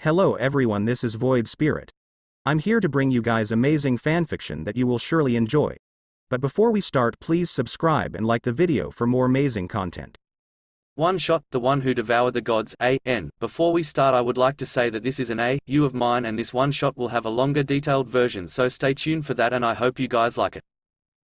Hello everyone, this is Void Spirit. I'm here to bring you guys amazing fanfiction that you will surely enjoy. But before we start, please subscribe and like the video for more amazing content. One shot, the one who devoured the gods, A.N. Before we start, I would like to say that this is an A.U. of mine, and this one shot will have a longer detailed version, so stay tuned for that, and I hope you guys like it.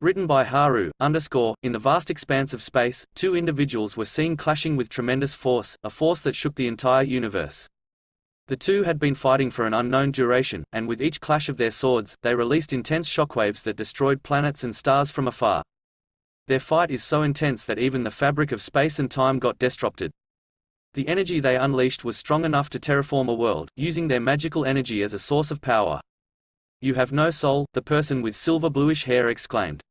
Written by Haru, in the vast expanse of space, two individuals were seen clashing with tremendous force, a force that shook the entire universe. The two had been fighting for an unknown duration, and with each clash of their swords, they released intense shockwaves that destroyed planets and stars from afar. Their fight is so intense that even the fabric of space and time got disrupted. The energy they unleashed was strong enough to terraform a world, using their magical energy as a source of power. "You have no soul," the person with silver-bluish hair exclaimed.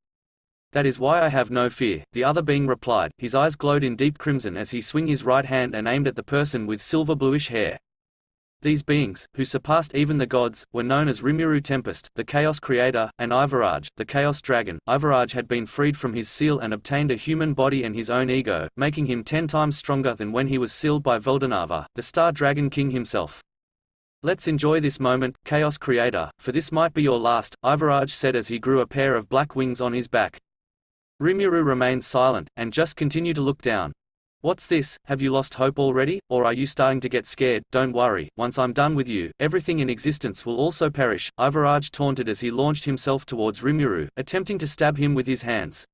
"That is why I have no fear," the other being replied. His eyes glowed in deep crimson as he swung his right hand and aimed at the person with silver-bluish hair. These beings, who surpassed even the gods, were known as Rimuru Tempest, the Chaos Creator, and Ivaraj, the Chaos Dragon. Ivaraj had been freed from his seal and obtained a human body and his own ego, making him 10 times stronger than when he was sealed by Veldanava, the Star Dragon King himself. "Let's enjoy this moment, Chaos Creator, for this might be your last," Ivaraj said as he grew a pair of black wings on his back. Rimuru remained silent, and just continued to look down. "What's this? Have you lost hope already, or are you starting to get scared? Don't worry, once I'm done with you, everything in existence will also perish," Ivaraj taunted as he launched himself towards Rimuru, attempting to stab him with his hands.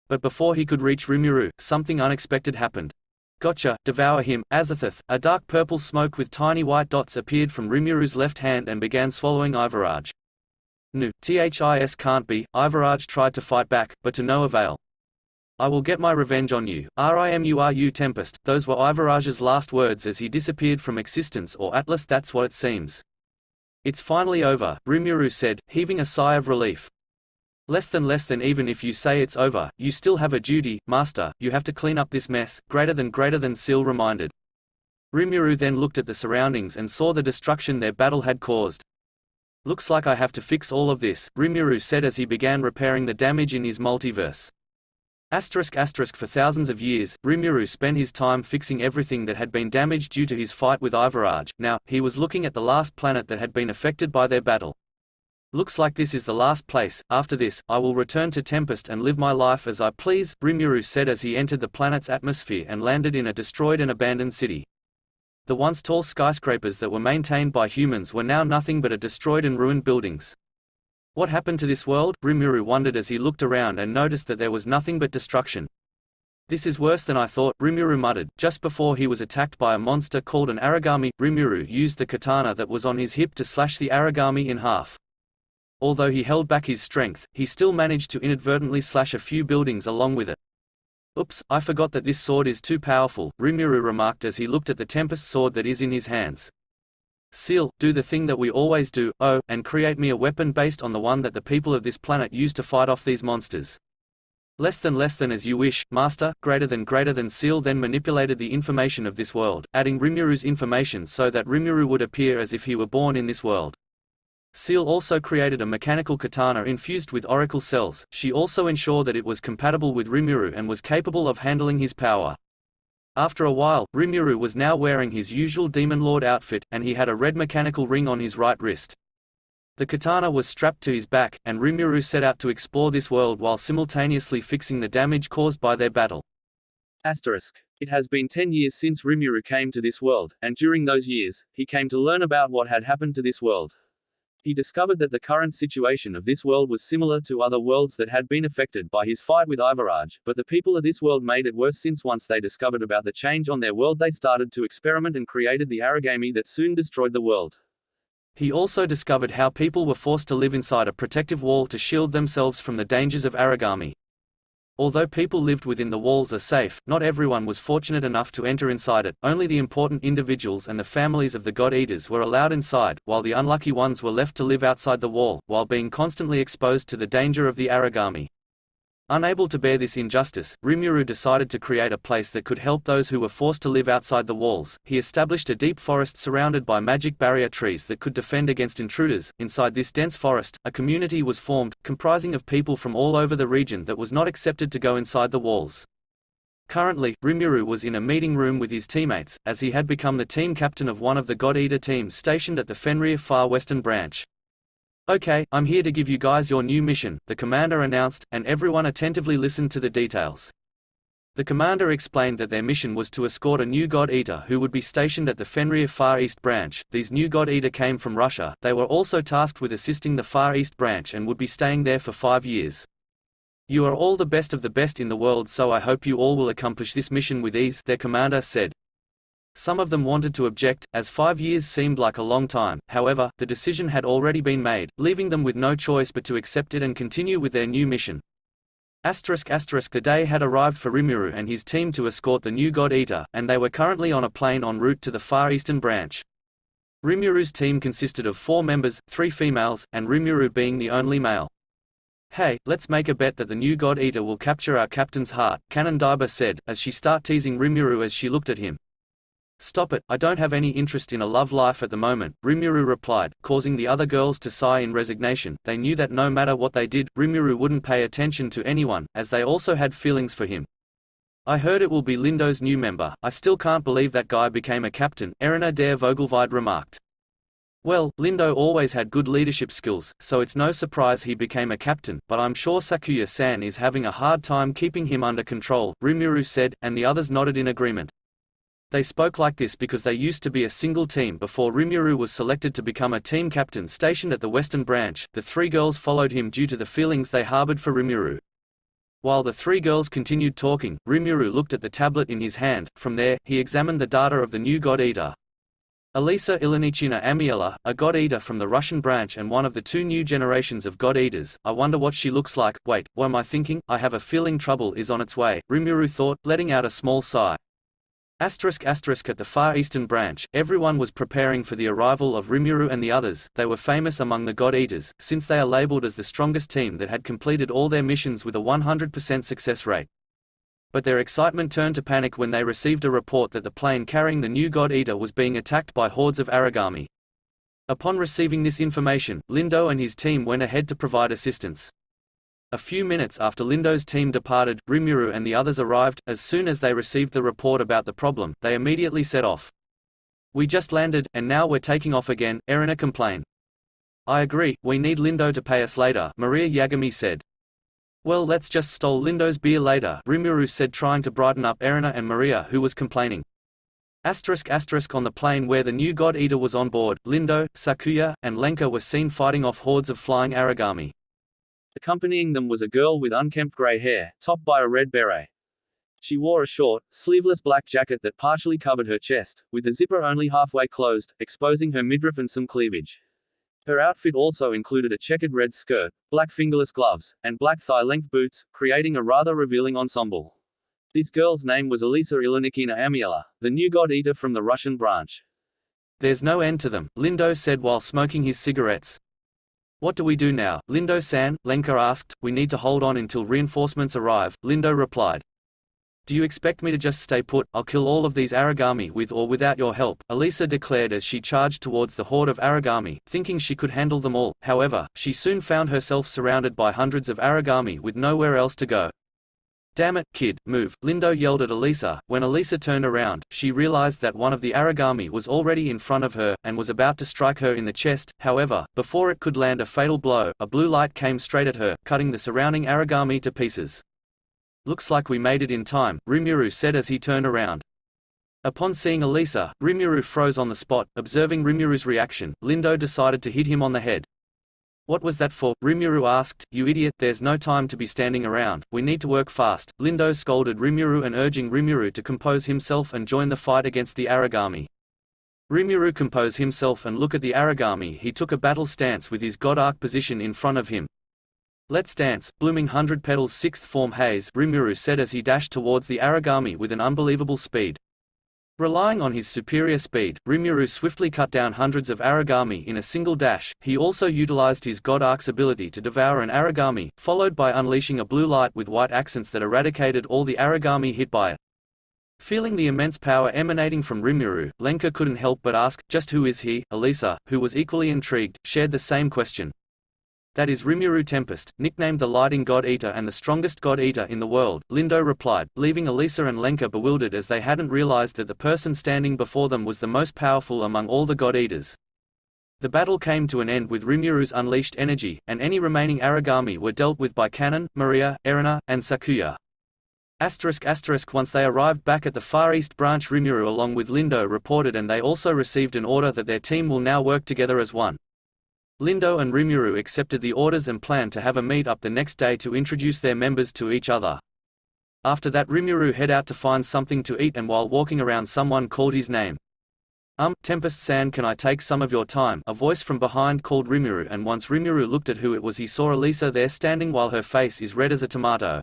But before he could reach Rimuru, something unexpected happened. "Gotcha, devour him, Azathoth." A dark purple smoke with tiny white dots appeared from Rimuru's left hand and began swallowing Ivaraj. "No, this can't be," Ivaraj tried to fight back, but to no avail. "I will get my revenge on you, Rimuru Tempest." Those were Ivaraj's last words as he disappeared from existence, or at least that's what it seems. "It's finally over," Rimuru said, heaving a sigh of relief. Less than even if you say it's over, you still have a duty, Master. You have to clean up this mess, greater than Seal reminded. Rimuru then looked at the surroundings and saw the destruction their battle had caused. "Looks like I have to fix all of this," Rimuru said as he began repairing the damage in his multiverse. For thousands of years, Rimuru spent his time fixing everything that had been damaged due to his fight with Ivaraj. Now, he was looking at the last planet that had been affected by their battle. "Looks like this is the last place. After this, I will return to Tempest and live my life as I please," Rimuru said as he entered the planet's atmosphere and landed in a destroyed and abandoned city. The once tall skyscrapers that were maintained by humans were now nothing but destroyed and ruined buildings. "What happened to this world?" Rimuru wondered as he looked around and noticed that there was nothing but destruction. "This is worse than I thought," Rimuru muttered. Just before he was attacked by a monster called an Aragami, Rimuru used the katana that was on his hip to slash the Aragami in half. Although he held back his strength, he still managed to inadvertently slash a few buildings along with it. "Oops, I forgot that this sword is too powerful," Rimuru remarked as he looked at the Tempest sword that is in his hands. "Seal, do the thing that we always do, and create me a weapon based on the one that the people of this planet use to fight off these monsters." Less than as you wish, Master." Greater than Seal then manipulated the information of this world, adding Rimuru's information so that Rimuru would appear as if he were born in this world. Seal also created a mechanical katana infused with oracle cells. She also ensured that it was compatible with Rimuru and was capable of handling his power. After a while, Rimuru was now wearing his usual Demon Lord outfit, and he had a red mechanical ring on his right wrist. The katana was strapped to his back, and Rimuru set out to explore this world while simultaneously fixing the damage caused by their battle. It has been 10 years since Rimuru came to this world, and during those years, he came to learn about what had happened to this world. He discovered that the current situation of this world was similar to other worlds that had been affected by his fight with Ivaraj, but the people of this world made it worse since once they discovered about the change on their world they started to experiment and created the Aragami that soon destroyed the world. He also discovered how people were forced to live inside a protective wall to shield themselves from the dangers of Aragami. Although people lived within the walls are safe, not everyone was fortunate enough to enter inside it. Only the important individuals and the families of the God-Eaters were allowed inside, while the unlucky ones were left to live outside the wall, while being constantly exposed to the danger of the Aragami. Unable to bear this injustice, Rimuru decided to create a place that could help those who were forced to live outside the walls. He established a deep forest surrounded by magic barrier trees that could defend against intruders. Inside this dense forest, a community was formed, comprising of people from all over the region that was not accepted to go inside the walls. Currently, Rimuru was in a meeting room with his teammates, as he had become the team captain of one of the God Eater teams stationed at the Fenrir Far Western Branch. "Okay, I'm here to give you guys your new mission," the commander announced, and everyone attentively listened to the details. The commander explained that their mission was to escort a new God Eater who would be stationed at the Fenrir Far East Branch. These new God Eater came from Russia. They were also tasked with assisting the Far East Branch and would be staying there for 5 years. "You are all the best of the best in the world, so I hope you all will accomplish this mission with ease," their commander said. Some of them wanted to object, as 5 years seemed like a long time. However, the decision had already been made, leaving them with no choice but to accept it and continue with their new mission. The day had arrived for Rimuru and his team to escort the new God Eater, and they were currently on a plane en route to the Far Eastern Branch. Rimuru's team consisted of 4 members, 3 females, and Rimuru being the only male. "Hey, let's make a bet that the new God Eater will capture our captain's heart," Kanondaiba said, as she started teasing Rimuru as she looked at him. "Stop it, I don't have any interest in a love life at the moment," Rimuru replied, causing the other girls to sigh in resignation. They knew that no matter what they did, Rimuru wouldn't pay attention to anyone, as they also had feelings for him. "I heard it will be Lindo's new member. I still can't believe that guy became a captain," Erina der Vogelweide remarked. "Well, Lindo always had good leadership skills, so it's no surprise he became a captain, but I'm sure Sakuya-san is having a hard time keeping him under control," Rimuru said, and the others nodded in agreement. They spoke like this because they used to be a single team before Rimuru was selected to become a team captain stationed at the Western Branch. The 3 girls followed him due to the feelings they harbored for Rimuru. While the 3 girls continued talking, Rimuru looked at the tablet in his hand. From there, he examined the data of the new God Eater. Elisa Ilinichina Amiela, a God Eater from the Russian branch and one of the 2 new generations of God Eaters. "I wonder what she looks like. Wait, what am I thinking? I have a feeling trouble is on its way," Rimuru thought, letting out a small sigh. At the Far Eastern Branch, everyone was preparing for the arrival of Rimuru and the others. They were famous among the God Eaters, since they are labeled as the strongest team that had completed all their missions with a 100% success rate. But their excitement turned to panic when they received a report that the plane carrying the new God Eater was being attacked by hordes of Aragami. Upon receiving this information, Lindo and his team went ahead to provide assistance. A few minutes after Lindo's team departed, Rimuru and the others arrived. As soon as they received the report about the problem, they immediately set off. "We just landed, and now we're taking off again," Erina complained. "I agree, we need Lindo to pay us later," Maria Yagami said. "Well, let's just stole Lindo's beer later," Rimuru said, trying to brighten up Erina and Maria, who was complaining. On the plane where the new God Eater was on board, Lindo, Sakuya, and Lenka were seen fighting off hordes of flying Aragami. Accompanying them was a girl with unkempt gray hair, topped by a red beret. She wore a short, sleeveless black jacket that partially covered her chest, with the zipper only halfway closed, exposing her midriff and some cleavage. Her outfit also included a checkered red skirt, black fingerless gloves, and black thigh-length boots, creating a rather revealing ensemble. This girl's name was Elisa Ilinikina Amiela, the new God Eater from the Russian branch. "There's no end to them," Lindo said while smoking his cigarettes. "What do we do now, Lindo-san?" Lenka asked. "We need to hold on until reinforcements arrive," Lindo replied. "Do you expect me to just stay put? I'll kill all of these Aragami with or without your help," Elisa declared as she charged towards the horde of Aragami, thinking she could handle them all. However, she soon found herself surrounded by hundreds of Aragami with nowhere else to go. "Damn it, kid, move," Lindo yelled at Elisa. When Elisa turned around, she realized that one of the Aragami was already in front of her, and was about to strike her in the chest. However, before it could land a fatal blow, a blue light came straight at her, cutting the surrounding Aragami to pieces. "Looks like we made it in time," Rimuru said as he turned around. Upon seeing Elisa, Rimuru froze on the spot. Observing Rimuru's reaction, Lindo decided to hit him on the head. "What was that for?" Rimuru asked. "You idiot, there's no time to be standing around, we need to work fast," Lindo scolded Rimuru and urging Rimuru to compose himself and join the fight against the Aragami. Rimuru composed himself and looked at the Aragami. He took a battle stance with his God Arc position in front of him. "Let's dance, blooming 100 petals 6th form haze," Rimuru said as he dashed towards the Aragami with an unbelievable speed. Relying on his superior speed, Rimuru swiftly cut down hundreds of Aragami in a single dash. He also utilized his God Arc's ability to devour an Aragami, followed by unleashing a blue light with white accents that eradicated all the Aragami hit by it. Feeling the immense power emanating from Rimuru, Lenka couldn't help but ask, "Just who is he?" Elisa, who was equally intrigued, shared the same question. That is Rimuru Tempest, nicknamed the Lighting God-Eater and the strongest God-Eater in the world, Lindo replied, leaving Elisa and Lenka bewildered as they hadn't realized that the person standing before them was the most powerful among all the God-Eaters. The battle came to an end with Rimuru's unleashed energy, and any remaining Aragami were dealt with by Kanon, Maria, Erina, and Sakuya. Once they arrived back at the Far East branch, Rimuru along with Lindo reported, and they also received an order that their team will now work together as one. Lindo and Rimuru accepted the orders and planned to have a meet-up the next day to introduce their members to each other. After that, Rimuru head out to find something to eat, and while walking around someone called his name. Tempest-san, can I take some of your time? A voice from behind called Rimuru, and once Rimuru looked at who it was, he saw Elisa there standing while her face is red as a tomato.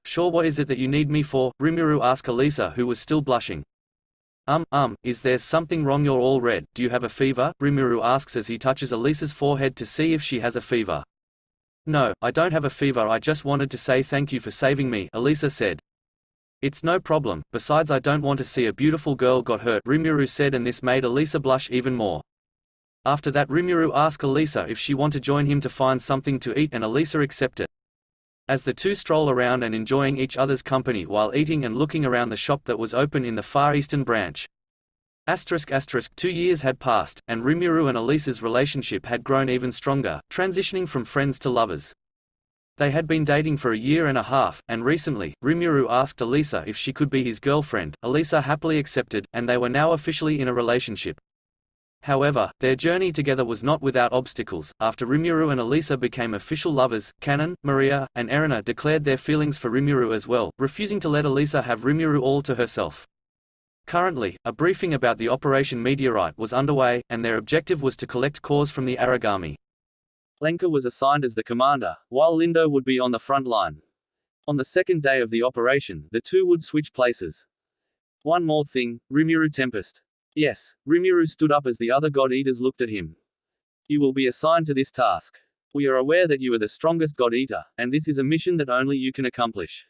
Sure, what is it that you need me for? Rimuru asked Elisa, who was still blushing. Is there something wrong? You're all red. Do you have a fever? Rimuru asks as he touches Elisa's forehead to see if she has a fever. No, I don't have a fever, I just wanted to say thank you for saving me, Elisa said. It's no problem, besides I don't want to see a beautiful girl got hurt, Rimuru said, and this made Elisa blush even more. After that, Rimuru asked Elisa if she wanted to join him to find something to eat, and Elisa accepted. As the two stroll around and enjoying each other's company while eating and looking around the shop that was open in the Far Eastern branch. 2 years had passed, and Rimuru and Elisa's relationship had grown even stronger, transitioning from friends to lovers. They had been dating for a year and a half, and recently, Rimuru asked Elisa if she could be his girlfriend. Elisa happily accepted, and they were now officially in a relationship. However, their journey together was not without obstacles. After Rimuru and Elisa became official lovers, Kanon, Maria, and Erina declared their feelings for Rimuru as well, refusing to let Elisa have Rimuru all to herself. Currently, a briefing about the Operation Meteorite was underway, and their objective was to collect cores from the Aragami. Lenka was assigned as the commander, while Lindo would be on the front line. On the second day of the operation, the two would switch places. One more thing, Rimuru Tempest. Yes, Rimuru stood up as the other God-Eaters looked at him. You will be assigned to this task. We are aware that you are the strongest God-Eater, and this is a mission that only you can accomplish.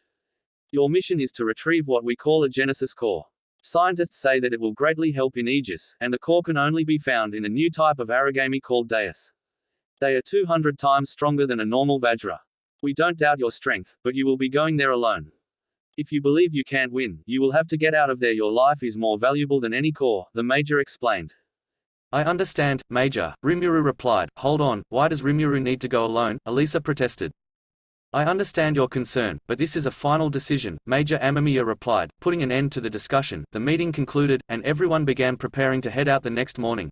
Your mission is to retrieve what we call a Genesis core. Scientists say that it will greatly help in Aegis, and the core can only be found in a new type of Aragami called Deus. They are 200 times stronger than a normal Vajra. We don't doubt your strength, but you will be going there alone. If you believe you can't win, you will have to get out of there. Your life is more valuable than any core, the Major explained. I understand, Major, Rimuru replied. Hold on, why does Rimuru need to go alone? Elisa protested. I understand your concern, but this is a final decision, Major Amamiya replied, putting an end to the discussion. The meeting concluded, and everyone began preparing to head out the next morning.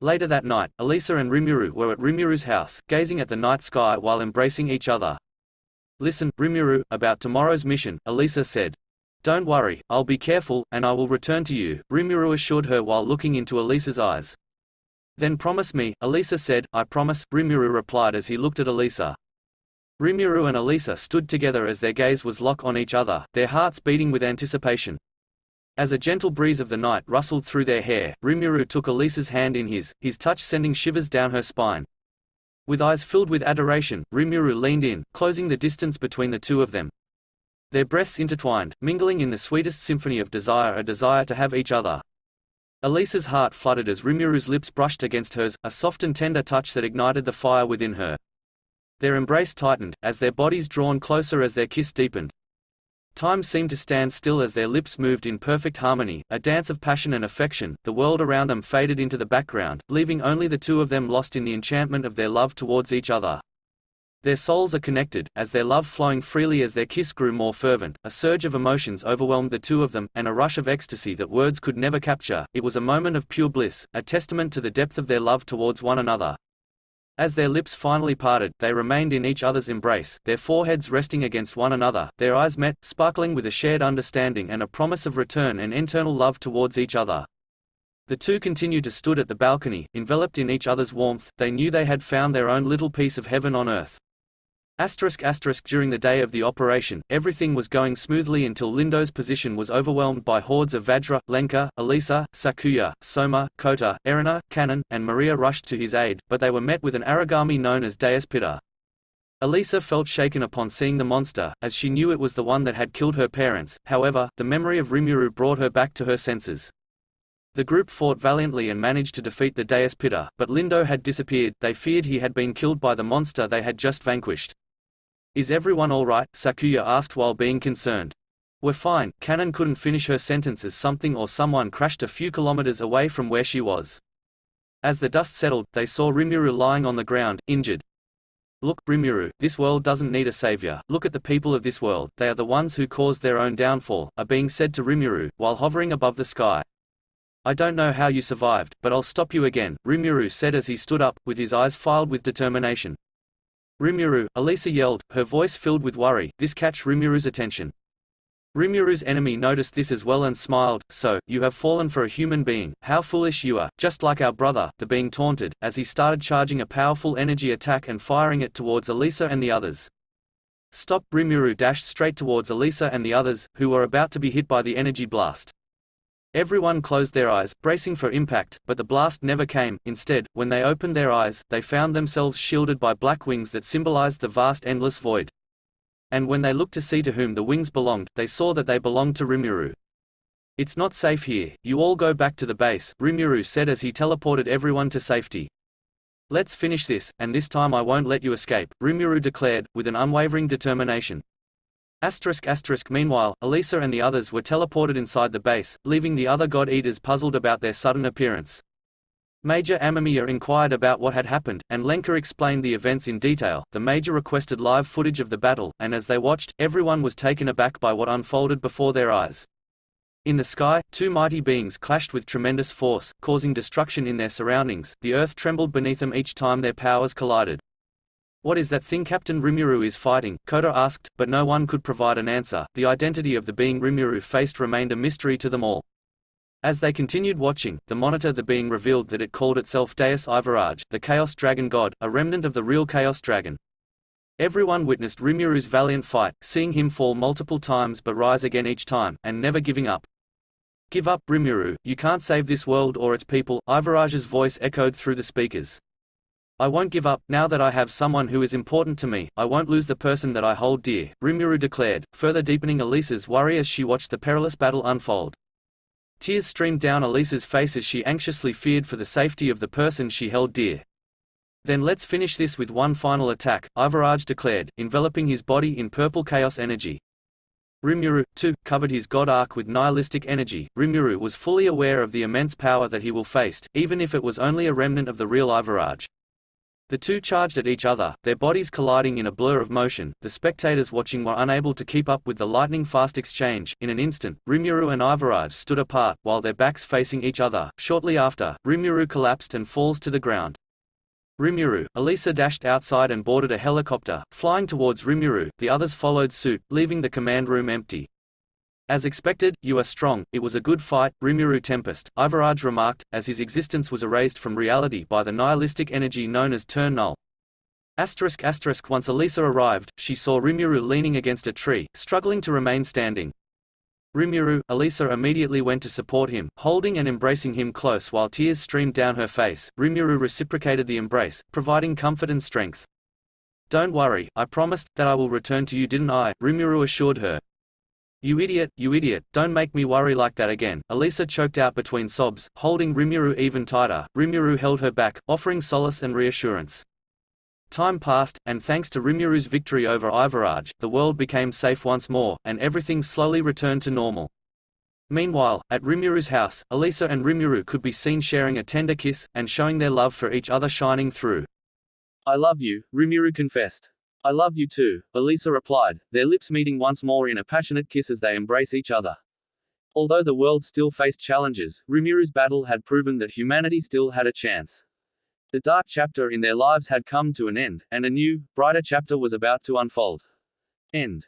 Later that night, Elisa and Rimuru were at Rimuru's house, gazing at the night sky while embracing each other. Listen, Rimuru, about tomorrow's mission, Elisa said. Don't worry, I'll be careful, and I will return to you, Rimuru assured her while looking into Elisa's eyes. Then promise me, Elisa said. I promise, Rimuru replied as he looked at Elisa. Rimuru and Elisa stood together as their gaze was locked on each other, their hearts beating with anticipation. As a gentle breeze of the night rustled through their hair, Rimuru took Elisa's hand in his touch sending shivers down her spine. With eyes filled with adoration, Rimuru leaned in, closing the distance between the two of them. Their breaths intertwined, mingling in the sweetest symphony of desire, a desire to have each other. Elisa's heart fluttered as Rimuru's lips brushed against hers, a soft and tender touch that ignited the fire within her. Their embrace tightened, as their bodies drawn closer as their kiss deepened. Time seemed to stand still as their lips moved in perfect harmony, a dance of passion and affection. The world around them faded into the background, leaving only the two of them lost in the enchantment of their love towards each other. Their souls are connected, as their love flowing freely as their kiss grew more fervent. A surge of emotions overwhelmed the two of them, and a rush of ecstasy that words could never capture. It was a moment of pure bliss, a testament to the depth of their love towards one another. As their lips finally parted, they remained in each other's embrace, their foreheads resting against one another. Their eyes met, sparkling with a shared understanding and a promise of return and eternal love towards each other. The two continued to stood at the balcony, enveloped in each other's warmth. They knew they had found their own little piece of heaven on earth. During the day of the operation, everything was going smoothly until Lindo's position was overwhelmed by hordes of Vajra. Lenka, Elisa, Sakuya, Soma, Kota, Erina, Kanon, and Maria rushed to his aid, but they were met with an Aragami known as Deus Pitta. Elisa felt shaken upon seeing the monster, as she knew it was the one that had killed her parents. However, the memory of Rimuru brought her back to her senses. The group fought valiantly and managed to defeat the Deus Pitta, but Lindo had disappeared. They feared he had been killed by the monster they had just vanquished. "Is everyone alright?" Sakuya asked while being concerned. "We're fine." Kanon couldn't finish her sentence as something or someone crashed a few kilometers away from where she was. As the dust settled, they saw Rimuru lying on the ground, injured. "Look, Rimuru, this world doesn't need a savior. Look at the people of this world, they are the ones who caused their own downfall," are being said to Rimuru, while hovering above the sky. "I don't know how you survived, but I'll stop you again," Rimuru said as he stood up, with his eyes filled with determination. "Rimuru," Elisa yelled, her voice filled with worry. This catch Rimuru's attention. Rimuru's enemy noticed this as well and smiled. "So, you have fallen for a human being. How foolish you are, just like our brother," the being taunted, as he started charging a powerful energy attack and firing it towards Elisa and the others. "Stop!" Rimuru dashed straight towards Elisa and the others, who were about to be hit by the energy blast. Everyone closed their eyes, bracing for impact, but the blast never came. Instead, when they opened their eyes, they found themselves shielded by black wings that symbolized the vast endless void. And when they looked to see to whom the wings belonged, they saw that they belonged to Rimuru. "It's not safe here. You all go back to the base," Rimuru said as he teleported everyone to safety. "Let's finish this, and this time I won't let you escape," Rimuru declared, with an unwavering determination. Meanwhile, Elisa and the others were teleported inside the base, leaving the other God Eaters puzzled about their sudden appearance. Major Amamiya inquired about what had happened, and Lenka explained the events in detail. The Major requested live footage of the battle, and as they watched, everyone was taken aback by what unfolded before their eyes. In the sky, two mighty beings clashed with tremendous force, causing destruction in their surroundings. The earth trembled beneath them each time their powers collided. "What is that thing Captain Rimuru is fighting?" Koda asked, but no one could provide an answer. The identity of the being Rimuru faced remained a mystery to them all. As they continued watching, the monitor the being revealed that it called itself Deus Ivaraj, the Chaos Dragon God, a remnant of the real Chaos Dragon. Everyone witnessed Rimuru's valiant fight, seeing him fall multiple times but rise again each time, and never giving up. "Give up, Rimuru, you can't save this world or its people," Ivaraj's voice echoed through the speakers. "I won't give up. Now that I have someone who is important to me, I won't lose the person that I hold dear," Rimuru declared, further deepening Elisa's worry as she watched the perilous battle unfold. Tears streamed down Elisa's face as she anxiously feared for the safety of the person she held dear. "Then let's finish this with one final attack," Ivaraj declared, enveloping his body in purple chaos energy. Rimuru, too, covered his god arc with nihilistic energy. Rimuru was fully aware of the immense power that he will face, even if it was only a remnant of the real Ivaraj. The two charged at each other, their bodies colliding in a blur of motion. The spectators watching were unable to keep up with the lightning-fast exchange. In an instant, Rimuru and Ivaraj stood apart, while their backs facing each other. Shortly after, Rimuru collapsed and falls to the ground. Rimuru, Elisa dashed outside and boarded a helicopter, flying towards Rimuru. The others followed suit, leaving the command room empty. "As expected, you are strong. It was a good fight, Rimuru Tempest," Ivaraj remarked, as his existence was erased from reality by the nihilistic energy known as Turn Null. Once Elisa arrived, she saw Rimuru leaning against a tree, struggling to remain standing. Rimuru, Elisa immediately went to support him, holding and embracing him close while tears streamed down her face. Rimuru reciprocated the embrace, providing comfort and strength. "Don't worry, I promised that I will return to you, didn't I?" Rimuru assured her. You idiot, don't make me worry like that again," Elisa choked out between sobs, holding Rimuru even tighter. Rimuru held her back, offering solace and reassurance. Time passed, and thanks to Rimuru's victory over Ivaraj, the world became safe once more, and everything slowly returned to normal. Meanwhile, at Rimuru's house, Elisa and Rimuru could be seen sharing a tender kiss, and showing their love for each other shining through. "I love you," Rimuru confessed. "I love you too," Elisa replied, their lips meeting once more in a passionate kiss as they embrace each other. Although the world still faced challenges, Rimuru's battle had proven that humanity still had a chance. The dark chapter in their lives had come to an end, and a new, brighter chapter was about to unfold. End.